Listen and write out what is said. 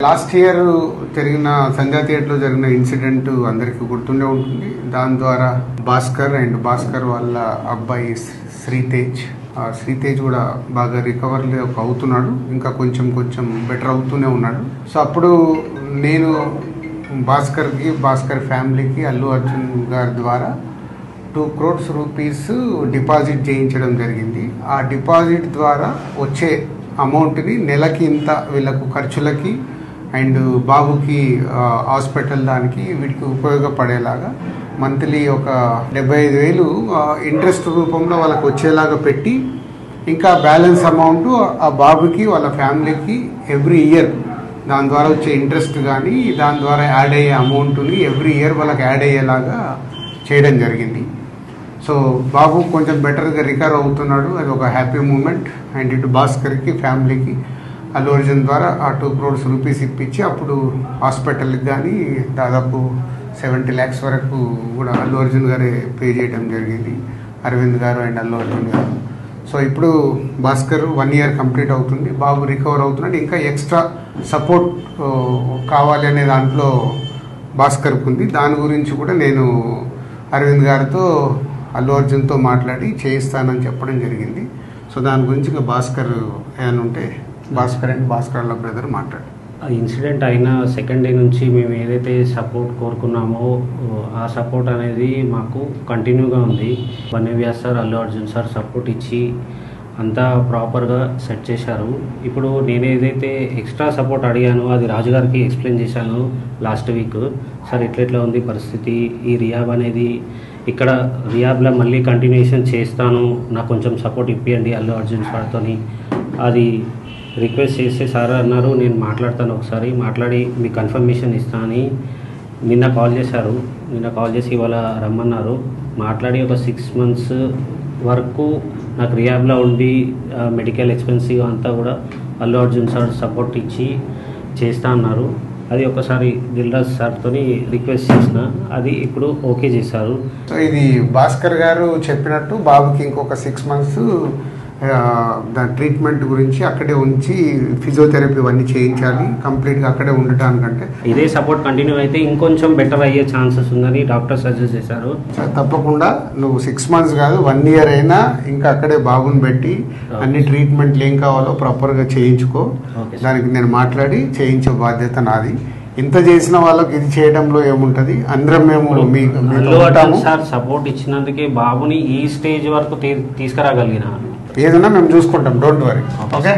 Last year జరిగిన సంధ్యా థియేటర్లో జరిగిన ఇన్సిడెంట్ అందరికీ గుర్తుండే ఉంటుంది. దాని ద్వారా భాస్కర్ వాళ్ళ అబ్బాయి శ్రీతేజ్ కూడా బాగా రికవర్ అవుతున్నాడు, ఇంకా కొంచెం బెటర్ అవుతూనే ఉన్నాడు. సో అప్పుడు నేను భాస్కర్ ఫ్యామిలీకి అల్లు అర్జున్ గారి ద్వారా 2 crores రూపీస్ డిపాజిట్ చేయించడం జరిగింది. ఆ డిపాజిట్ ద్వారా వచ్చే అమౌంట్ని నెలకి ఇంత వీళ్ళకు ఖర్చులకి అండ్ బాబుకి హాస్పిటల్ దానికి వీటికి ఉపయోగపడేలాగా మంత్లీ ఒక 75,000 ఇంట్రెస్ట్ రూపంలో వాళ్ళకి వచ్చేలాగా పెట్టి, ఇంకా బ్యాలెన్స్ అమౌంట్ ఆ బాబుకి వాళ్ళ ఫ్యామిలీకి ఎవ్రీ ఇయర్ దాని ద్వారా వచ్చే ఇంట్రెస్ట్ కానీ దాని ద్వారా యాడ్ అయ్యే అమౌంట్ని ఎవ్రీ ఇయర్ వాళ్ళకి యాడ్ అయ్యేలాగా చేయడం జరిగింది. సో బాబు కొంచెం బెటర్గా రికవర్ అవుతున్నాడు, అది ఒక హ్యాపీ మూమెంట్. అండ్ ఇటు భాస్కర్కి ఫ్యామిలీకి అల్లు అర్జున్ ద్వారా ఆ 2 crores రూపీస్ ఇప్పించి అప్పుడు హాస్పిటల్కి కానీ దాదాపు 70 lakhs వరకు కూడా అల్లు అర్జున్ గారే పే చేయడం జరిగింది, అరవింద్ గారు అండ్ అల్లు అర్జున్ గారు. సో ఇప్పుడు భాస్కర్ 1 year కంప్లీట్ అవుతుంది, బాబు రికవర్ అవుతున్నాడు. ఇంకా ఎక్స్ట్రా సపోర్ట్ కావాలి అనే దాంట్లో భాస్కర్కి ఉంది. దాని గురించి కూడా నేను అరవింద్ గారితో అల్లు అర్జున్తో మాట్లాడి చేయిస్తానని చెప్పడం జరిగింది. సో దాని గురించి ఇంకా భాస్కర్ ఏమైనా ఉంటే భాస్కర్ వాళ్ళ బ్రదర్ మాట్లాడు. ఇన్సిడెంట్ అయిన సెకండ్ డే నుంచి మేము ఏదైతే సపోర్ట్ కోరుకున్నామో ఆ సపోర్ట్ అనేది మాకు కంటిన్యూగా ఉంది. వన్యవ్యాస్ sir, Allu Arjun sir support ఇచ్చి అంతా ప్రాపర్గా సెట్ చేశారు. ఇప్పుడు నేను ఏదైతే ఎక్స్ట్రా సపోర్ట్ అడిగానో అది రాజుగారికి ఎక్స్ప్లెయిన్ చేశాను లాస్ట్ వీక్. సార్ ఇట్లా ఉంది పరిస్థితి, ఈ రియాబ్ అనేది ఇక్కడ రియాబ్లో మళ్ళీ కంటిన్యూషన్ చేస్తాను, నాకు కొంచెం సపోర్ట్ ఇప్పియండి అల్లు అర్జున్ సార్తో అది రిక్వెస్ట్ చేస్తే సార్ అన్నారు నేను మాట్లాడతాను, ఒకసారి మాట్లాడి మీకు కన్ఫర్మేషన్ ఇస్తానని నిన్న కాల్ చేశారు. నిన్న కాల్ చేసి ఇవాళ రమ్మన్నారు. మాట్లాడి ఒక 6 months వరకు నాకు రియాబ్లో ఉండి మెడికల్ ఎక్స్పెన్సివ్ అంతా కూడా అల్లు అర్జున్ సార్ సపోర్ట్ ఇచ్చి చేస్తా అన్నారు. అది ఒకసారి దిల్రాజ్ సార్తో రిక్వెస్ట్ చేసిన, అది ఇప్పుడు ఓకే చేశారు. సో ఇది భాస్కర్ గారు చెప్పినట్టు బాబుకి ఇంకొక 6 months దాని ట్రీట్మెంట్ గురించి అక్కడే ఉంచి ఫిజియోథెరపీ ఇవన్నీ చేయించాలి, కంప్లీట్గా అక్కడే ఉండటానికంటే ఇదే సపోర్ట్ కంటిన్యూ అయితే ఇంకొంచెం బెటర్ అయ్యే ఛాన్సెస్ ఉందని డాక్టర్ సజెస్ట్ చేశారు. తప్పకుండా నువ్వు 6 months కాదు 1 year అయినా ఇంకా అక్కడే బాబుని పెట్టి అన్ని ట్రీట్మెంట్లు ఏం కావాలో ప్రాపర్గా చేయించుకో. దానికి నేను మాట్లాడి చేయించే బాధ్యత నాది. ఇంత చేసిన వాళ్ళకి ఇది చేయడంలో ఏముంటది, అందరం మేము సార్ సపోర్ట్ ఇచ్చినందుకే బాబుని ఈ స్టేజ్ వరకు తీసుకురాగలిగిన ఏదైనా మేము చూసుకుంటాం, డోంట్ వరీ. ఓకే.